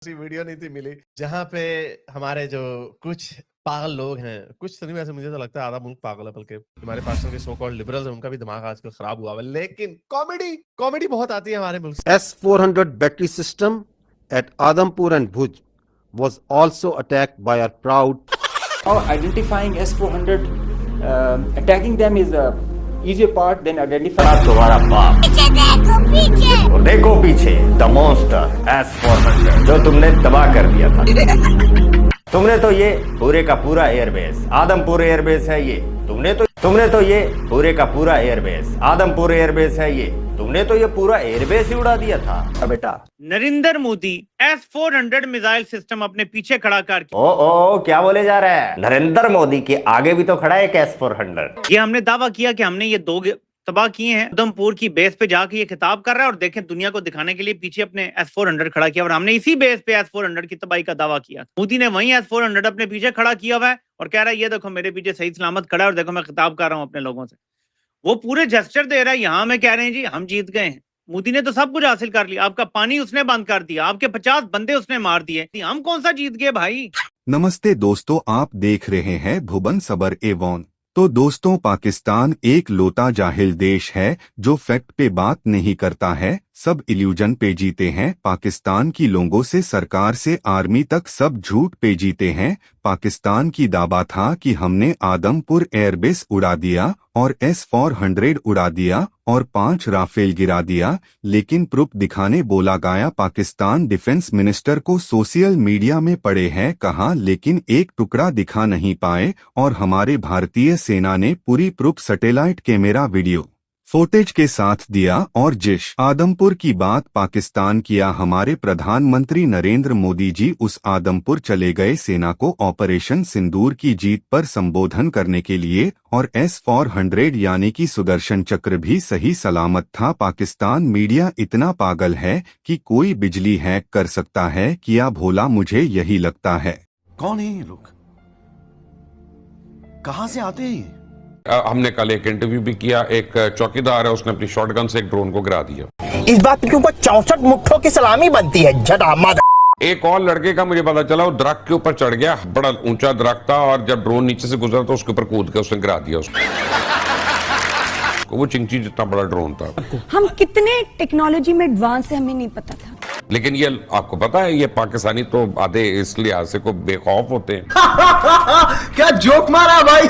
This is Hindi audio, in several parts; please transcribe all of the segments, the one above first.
ऐसी वीडियो नहीं थी मिली जहाँ पे हमारे जो कुछ पागल लोग हैं, कुछ तो नहीं, वैसे मुझे तो लगता है आधा मुल्क पागल है, बल्कि हमारे पास के सो कॉल्ड लिबरल्स हैं, उनका भी दिमाग आजकल खराब हुआ है, लेकिन कॉमेडी कॉमेडी बहुत आती है हमारे मुल्क से। S-400 battery system at Adampur and Bhuj was also attacked by our proud. Identifying S-400, attacking them is a easier part than identifying. तुम्हारा बाप और देखो पीछे द मॉन्स्टर S-400 जो तुमने तबाह कर दिया था। तुमने तो ये पूरे का पूरा एयरबेस आदमपुर एयरबेस है ये। तुमने तो ये पूरे का पूरा एयरबेस आदमपुर एयरबेस है ये। तुमने तो ये पूरा एयरबेस ही उड़ा दिया था बेटा। Narendra Modi S-400 missile system अपने पीछे खड़ा करके ओ क्या बोले जा रहा है? नरेंद्र मोदी के आगे भी तो खड़ा है एक S-400। ये हमने दावा किया कि हमने ये दो तबाह किए हैं। उधमपुर की बेस पे जाके ये खिताब कर रहा है और देखें दुनिया को दिखाने के लिए पीछे अपने S-400 खड़ा किया और हमने इसी बेस पे S-400 की तबाही का दावा किया। मोदी ने वही S-400 अपने पीछे खड़ा किया हुआ है और कह रहा है ये देखो मेरे पीछे सही सलामत खड़ा है और देखो मैं खिताब कर रहा हूँ अपने लोगों से। वो पूरे जेस्चर दे रहा है। यहाँ में कह रहे हैं जी हम जीत गए हैं। मोदी ने तो सब कुछ हासिल कर लिया। आपका पानी उसने बंद कर दिया, आपके 50 बंदे उसने मार दिए, हम कौन सा जीत गए भाई। नमस्ते दोस्तों, आप देख रहे हैं भुवन सबर एवॉन। तो दोस्तों, पाकिस्तान एक लोता जाहिल देश है जो फैक्ट पे बात नहीं करता है, सब इल्यूजन पे जीते हैं। पाकिस्तान की लोगों से सरकार से आर्मी तक सब झूठ पे जीते हैं। पाकिस्तान की दावा था कि हमने आदमपुर एयरबेस उड़ा दिया और S-400 उड़ा दिया और 5 राफेल गिरा दिया, लेकिन प्रूफ दिखाने बोला गया। पाकिस्तान डिफेंस मिनिस्टर को सोशल मीडिया में पड़े हैं कहा, लेकिन एक टुकड़ा दिखा नहीं पाए और हमारे भारतीय सेना ने पूरी proof satellite camera video footage के साथ दिया और जिस आदमपुर की बात पाकिस्तान किया, हमारे प्रधानमंत्री नरेंद्र मोदी जी उस आदमपुर चले गए सेना को ऑपरेशन सिंदूर की जीत पर संबोधन करने के लिए, और S-400 यानी कि सुदर्शन चक्र भी सही सलामत था। पाकिस्तान मीडिया इतना पागल है कि कोई बिजली हैक कर सकता है, किया भोला, मुझे यही लगता है। कौन है ये लोग, कहां से आते हैं? हमने कल एक इंटरव्यू भी किया, एक चौकीदार है उसने अपनी शॉटगन से एक ड्रोन को गिरा दिया। इस बात के ऊपर 64 मुट्ठों की सलामी बनती है जनाब। एक और लड़के का मुझे पता चला वो दरख्त के ऊपर चढ़ गया, बड़ा ऊंचा दरख्त था, और जब ड्रोन नीचे से गुजरा तो उसके ऊपर कूद के उसने गिरा दिया उसको। वो चिंची जितना बड़ा ड्रोन था। हम कितने टेक्नोलॉजी में एडवांस है हमें नहीं पता था। लेकिन ये आपको पता है, ये पाकिस्तानी तो आधे इस लिहाज से को बेखौफ होते हैं। क्या जोक मारा भाई।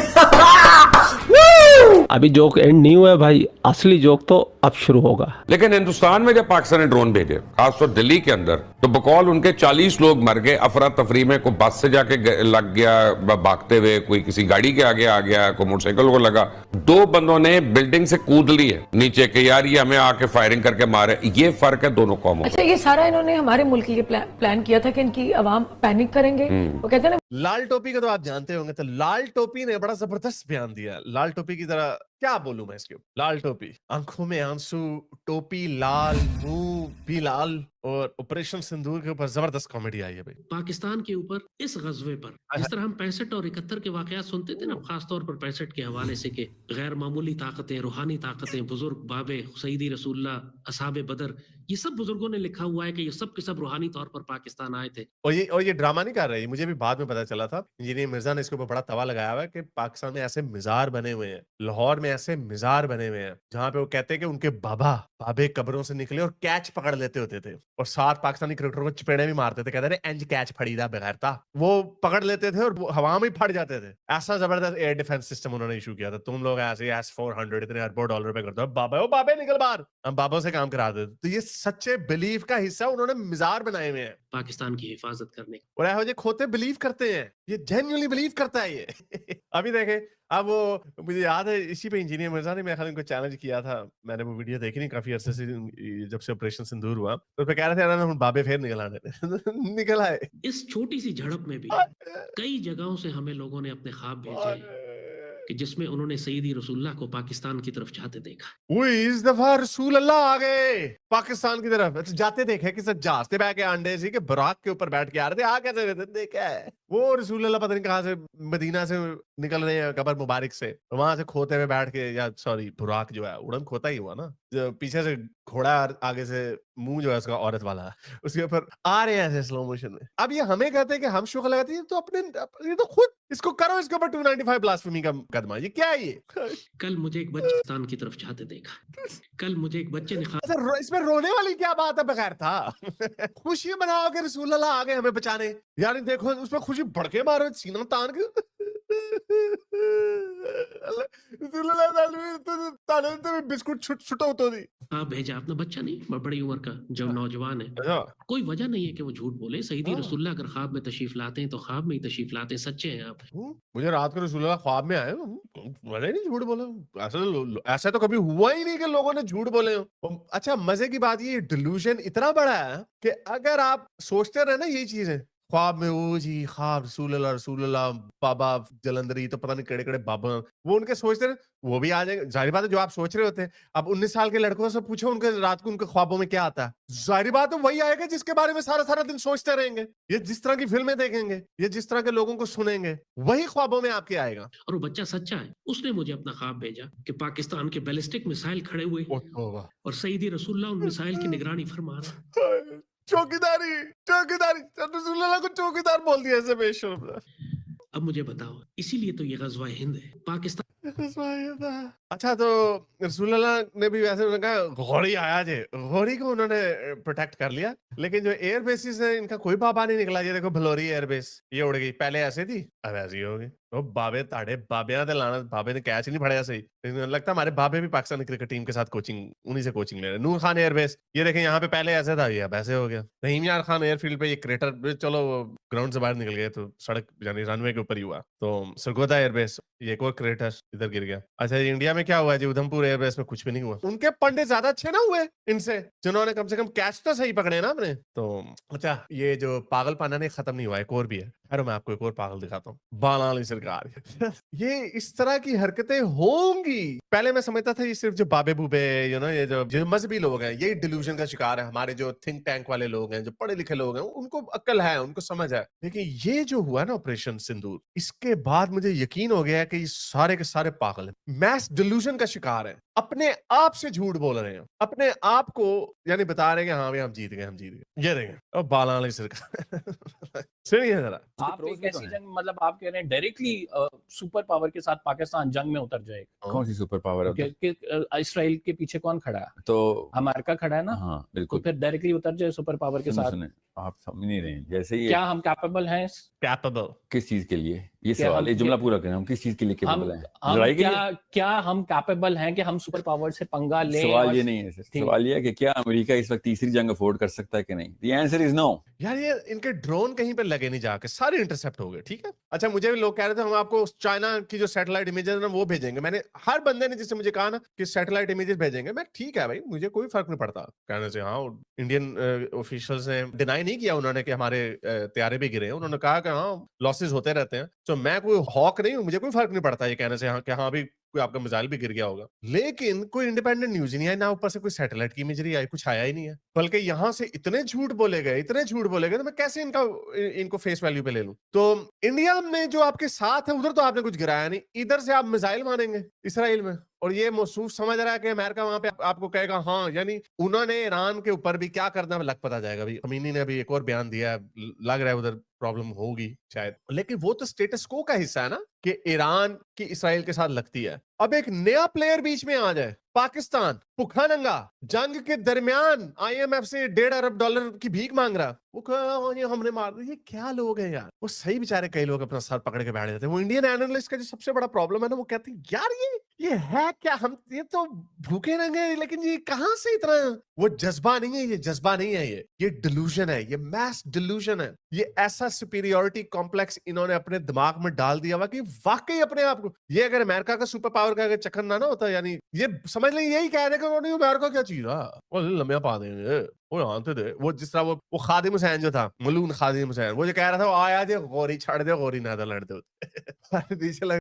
अभी जोक एंड नहीं हुआ है भाई, असली जोक तो अब शुरू होगा। लेकिन हिंदुस्तान में जब पाकिस्तान ने ड्रोन भेजे, खासतौर दिल्ली के अंदर, तो बकौल उनके 40 लोग मर गए अफरा तफरी में। कोई बस से जाके लग गया भागते हुए, कोई किसी गाड़ी के आगे आ गया, कोई मोटरसाइकिल को लगा। 2 बंदों ने बिल्डिंग से कूद ली है नीचे के, यार ये हमें आके फायरिंग करके मारे। ये फर्क है दोनों कौमों। अच्छा, ये सारा इन्होंने हमारे मुल्क के लिए प्लान किया था कि इनकी आवाम पैनिक करेंगे। वो कहते हैं ना, लाल टोपी का तो आप जानते होंगे, तो लाल टोपी ने बड़ा जबरदस्त बयान दिया। लाल टोपी की तरह क्या बोलूं मैं इसके ऊपर। लाल टोपी, आंखों में आंसू, टोपी लाल, मुंह भी लाल, और ऑपरेशन सिंदूर के ऊपर जबरदस्त कॉमेडी आई है भाई। पाकिस्तान के ऊपर इस गजवे पर जिस तरह हम 65 और 71 के वाकयात सुनते थे ना, खासतौर पर 65 के हवाले से कि गैर मामूली ताकतें, रूहानी ताकतें, बुजुर्ग बाबे सईदी रसूलुल्लाह, असहाबे बदर, ये सब बुजुर्गों ने लिखा हुआ है कि ये सब के सब रूहानी तौर पर पाकिस्तान आए थे। और ये ड्रामा नहीं कर रही, मुझे भी बाद में पता चला था। इंजीनियर मिर्जा ने इसके ऊपर बड़ा तवा लगाया हुआ है कि पाकिस्तान में ऐसे मिजार बने हुए हैं, लाहौर में ऐसे मिजार बने हुए हैं जहाँ पे वो कहते हैं कि उनके बाबे कब्रों से निकले और कैच पकड़ लेते होते थे, और 7 पाकिस्तानी क्रिकेटरों को चपेड़े भी मारते थे, कहते थे एंज कैच फड़ीदा बगैरता। वो पकड़ लेते थे और वो हवा में फट जाते थे। ऐसा जबरदस्त एयर डिफेंस सिस्टम उन्होंने इशू किया था। तुम लोग ऐसे S-400 इतने अरबों डॉलर पे करते हो, बाबे निकल बाहर, हम बाबों से काम करा देते। तो ये सच्चे बिलीफ का हिस्सा उन्होंने मिजार बनाए हुए हैं पाकिस्तान की हिफाजत करने। और ऐसे जो खोते बिलीव करते हैं, ये जेन्युइनली बिलीव करता है ये। अभी देखे, अब वो मुझे याद है इसी पे इंजीनियर मिर्जा ने मेरे ख्याल इनको चैलेंज किया था। मैंने वो वीडियो देखी नहीं काफी अरसे से, जब से ऑपरेशन सिंदूर हुआ, तो कह रहे थे हम बाबे फिर निकल आने। निकल आए। इस छोटी सी झड़प में भी कई जगहों से हमें लोगों ने अपने ख्वाब भेजे कि जिसमें उन्होंने सईदी रसूलुल्लाह को पाकिस्तान की तरफ जाते देखा। इस दफा रसूल अल्लाह आ गए पाकिस्तान की तरफ, जाते देखे कि जहाज से बैठ के अंडे सी के बराक के ऊपर बैठ के आ रहे थे। आ कैसे रहे थे देखा है वो रसूल अल्लाह, पता नहीं कहाँ से, मदीना से निकल रहे हैं कबर मुबारक से, वहां से खोते में बैठ के, या सॉरी बुराक जो है उड़न खोता ही हुआ ना, जो पीछे से घोड़ा और आगे से मुंह जो है उसका औरत वाला, उसके ऊपर आ रहे हैं ऐसे स्लो मोशन में। अब ये हमें कहते हैं कि हम शुक्र लगाती है, तो अपने ये तो खुद इसको करो, इसके ऊपर 295 ब्लास्फेमी का मुकदमा, ये क्या है ये? कल मुझे एक बच्चे पाकिस्तान की तरफ जाते देखा। कल मुझे एक बच्चे ने अच्छा, इसमें रोने वाली क्या बात है? बगैर था खुशी मनाओ कि रसूल अल्लाह आ गए हमें बचाने, यार देखो उसमें खुशी भड़के मारो, सीना तान के बिस्कुट छुटो तो दी। आप भेजा अपना बच्चा नहीं, बड़ी उम्र का जो नौजवान है, कोई वजह नहीं है कि वो झूठ बोले। सईदी रसूलुल्लाह अगर ख्वाब में तशरीफ लाते हैं तो ख्वाब में ही तशरीफ लाते हैं, सच्चे हैं आप। मुझे रात को रसूलुल्लाह ख्वाब में आए, मैंने नहीं झूठ बोला। ऐसा तो कभी हुआ ही नहीं कि लोगों ने झूठ बोले हो। अच्छा, मजे की बात ये डिल्यूजन इतना बड़ा है कि अगर आप सोचते रहे ना यही चीजें ख्वाब में, वो जी ख्वाब रसूलुल्लाह बाबा जलंधरी, तो पता नहीं केड़े बाबा, वो उनके सोचते रहे, वो भी आ जाएंगे। जाहिर बात है जो आप सोच रहे होते हैं, अब 19 साल के लड़कों से पूछो उनके रात को उनके ख्वाबों में क्या आता है, जाहिर बात है वही आएगा जिसके बारे में सारा सारा दिन सोचते रहेंगे। ये जिस तरह की फिल्में देखेंगे, ये जिस तरह के लोगों को सुनेंगे, वही ख्वाबों में आपके आएगा। और वो बच्चा सच्चा है, उसने मुझे अपना ख्वाब भेजा कि पाकिस्तान के बैलिस्टिक मिसाइल खड़े हुए और सईदी रसूलुल्लाह उन मिसाइल की निगरानी फरमा रहे। चौकीदारी रसूलुल्लाह को चौकीदार बोल दिया ऐसे बेशर्म। अब मुझे बताओ, इसीलिए तो ये गज़वा हिंद है, पाकिस्तान। अच्छा, तो रसूलुल्लाह ने भी वैसे उन्होंने कहा घोड़ी आया जे, घोड़ी को उन्होंने प्रोटेक्ट कर लिया, लेकिन जो एयर बेसिस है इनका कोई बाबा नहीं निकला। ये देखो भलोरी एयर बेस, ये उड़ गई, पहले ऐसे थी अब ऐसी हो गई। वो बाबे ताड़े बाबियां दे लाना, बाबे ने कैच नहीं फड़ाया सही। लगता है हमारे बाबे भी पाकिस्तान क्रिकेट टीम के साथ कोचिंग, उन्हीं से कोचिंग ले रहे हैं। नूर खान एयरबेस, ये देखें यहाँ पे पहले ऐसे था, ये अब ऐसे हो गया। रहीम यार खान एयरफील्ड पे ये क्रेटर, चलो ग्राउंड से बाहर निकल गए तो सड़क यानी रनवे के ऊपर ही हुआ। तो सरगोदा एयरबेस, ये एक और क्रेटर इधर गिर गया। अच्छा, इंडिया में क्या हुआ जी? उधमपुर एयरबेस में कुछ भी नहीं हुआ। उनके पंडित ज्यादा अच्छे ना हुए इनसे, जिन्होंने कम से कम कैच तो सही पकड़े ना अपने। तो अच्छा, ये जो पागलपना नहीं खत्म नहीं हुआ, एक और भी है। अरे मैं आपको एक और पागल दिखाता हूँ, बाला वाली सरकार। ये इस तरह की हरकतें होंगी। पहले मैं समझता था ये सिर्फ जो बाबे बूबे, ये जो मजहबी लोग हैं, यही डिल्यूजन का शिकार है। हमारे जो थिंक टैंक वाले लोग हैं, जो पढ़े लिखे लोग हैं, उनको अक्ल है, उनको समझ है। लेकिन ये जो हुआ ना ऑपरेशन सिंदूर, इसके बाद मुझे यकीन हो गया है कि ये सारे के सारे पागल हैं, मैस डिल्यूजन का शिकार है, अपने आप से झूठ बोल रहे हैं, अपने आप को यानी बता रहे हैं कि हाँ भाई हम जीत गए, हम जीत गए। ये देखें, अब बाला वाली सरकार सुनिए जरा। आप एक ऐसी जंग, मतलब आप कह रहे हैं डायरेक्टली सुपर पावर के साथ पाकिस्तान जंग में उतर जाएगा। कौन सी सुपर पावर है? इसराइल के पीछे कौन खड़ा है? तो अमेरिका खड़ा है ना। हाँ बिल्कुल। तो फिर डायरेक्टली उतर जाए सुपर पावर के साथ। आप समझ नहीं रहे हैं। जैसे ये क्या हम कैपेबल हैं? कैपेबल किस चीज के लिए? ये सवाल, ये जुमला पूरा करें। हम किस चीज के लिए कैपेबल हैं? लड़ाई के लिए? क्या हम कैपेबल हैं कि हम सुपर पावर से पंगा लें? सवाल ये नहीं है सर, सवाल ये है कि क्या अमेरिका इस वक्त तीसरी जंग अफोर्ड कर सकता है कि नहीं? The answer is no. यार ये इनके ड्रोन कहीं पे लगे नहीं जाके, सारे इंटरसेप्ट हो गए। ठीक है, अच्छा मुझे भी लोग कह रहे थे हम आपको चाइना की जो सैटेलाइट इमेजेस है ना वो भेजेंगे। मैंने हर बंदे ने जिससे मुझे कहा ना कि सैटेलाइट इमेजेस भेजेंगे, मैं ठीक है भाई, मुझे कोई फर्क नहीं पड़ता कहने से। हाँ, इंडियन ऑफिशियल्स ने डिनाई नहीं किया उन्होंने कि हमारे तैयारे भी गिरे हैं। उन्होंने कहा कि हाँ लॉसेस होते रहते हैं। तो मैं कोई हॉक नहीं हूँ, मुझे कोई फर्क नहीं पड़ता ये कहने से हाँ कि हाँ भी कोई आपका मिसाइल भी गिर गया होगा। लेकिन कोई इंडिपेंडेंट न्यूज नहीं आई, ना ऊपर से कोई सैटेलाइट की इमेजरी आई, कुछ आया ही नहीं है। बल्कि यहाँ से इतने झूठ बोले गए, इतने झूठ बोले गए, तो मैं कैसे इनको फेस वैल्यू पे ले लूं? तो इंडिया में जो आपके साथ है उधर तो आपने कुछ गिराया नहीं, इधर से आप मिसाइल मारेंगे इसराइल में। और ये मौसूफ समझ रहा है कि अमेरिका वहां पे आपको कहेगा हाँ, यानी उन्होंने ईरान के ऊपर भी क्या करना है लग पता जाएगा। भाई खमीनी ने अभी एक और बयान दिया है, लग रहा है उधर प्रॉब्लम होगी शायद। लेकिन वो तो स्टेटस को का हिस्सा है ना कि ईरान की इसराइल के साथ लगती है। अब एक नया प्लेयर बीच में आ जाए, पाकिस्तान भूखा नंगा जंग के दरमियान IMF से $1.5 अरब की भीख मांग रहा, वो ये हमने मार दिया। ये क्या लोग हैं यार? वो सही बेचारे कई लोग अपना सर पकड़ के बैठ जाते हैं। वो इंडियन एनालिस्ट का जो सबसे बड़ा प्रॉब्लम है ना, वो कहते हैं यार ये है क्या? हम ये तो भूखे नंगे, लेकिन ये कहां से इतना? वो जज्बा नहीं है, ये जज्बा नहीं है, ये डिल्यूजन है, ये मैस डिल्यूजन है। ये ऐसा सुपीरियोरिटी कॉम्प्लेक्स इन्होंने अपने दिमाग में डाल दिया हुआ कि वाकई अपने आप को, ये अगर अमेरिका का सुपर पावर का अगर चक्कर ना होता, यानी ये समझ लें यही कह रहे कि उन्होंने अमेरिका क्या चीज रहा, वो लम्बे पा देंगे, वो जानते थे। वो जिस तरह वो खादिम हुसैन जो था, मलून खादिम हुसैन, वो जो कह रहा था, वो आया जे गोरी छाड़ दे, गोरी ना लड़ दे। पीछे लग